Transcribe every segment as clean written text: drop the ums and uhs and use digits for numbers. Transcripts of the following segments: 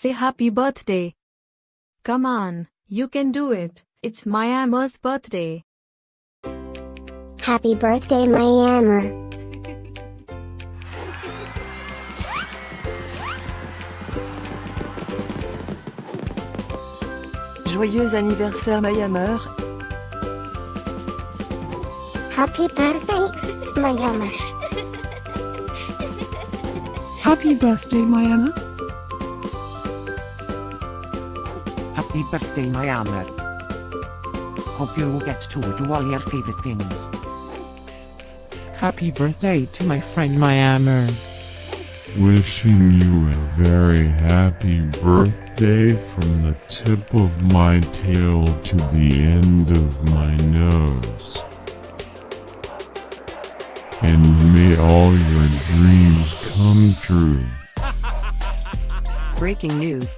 Say happy birthday. Come on, you can do it. It's I-Miamor's birthday. Happy birthday, I-Miamor. Joyeux anniversaire I-Miamor. Happy birthday, I-Miamor. Happy birthday, I-Miamor. Happy birthday, I-Miamor. Hope you will get to do all your favorite things. Happy birthday to my friend I-Miamor. Wishing you a very happy birthday from the tip of my tail to the end of my nose. And may all your dreams come true. Breaking news.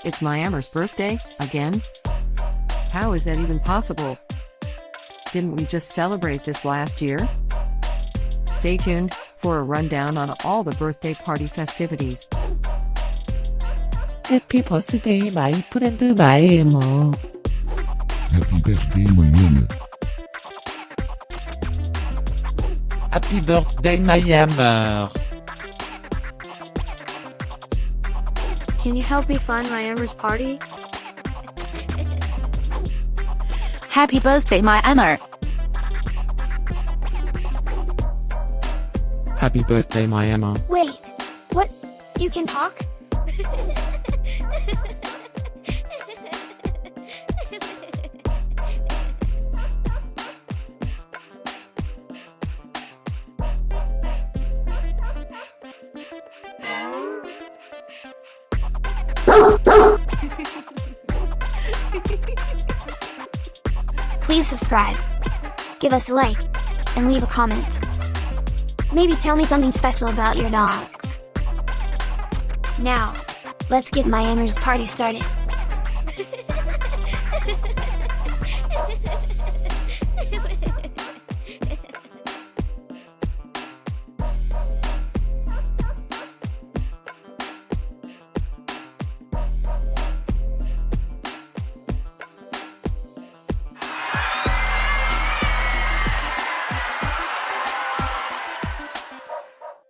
It's I-Miamor's birthday, again? How is that even possible? Didn't we just celebrate this last year? Stay tuned for a rundown on all the birthday party festivities. Happy birthday, my friend I-Miamor. Happy birthday, I-Miamor. Happy birthday, I-Miamor. Can you help me find I-Miamor's party? Happy birthday, I-Miamor. Happy birthday, I-Miamor. Wait, what? You can talk? Please subscribe, give us a like, and leave a comment. Maybe tell me something special about your dogs. Now, let's get I-Miamor's party started.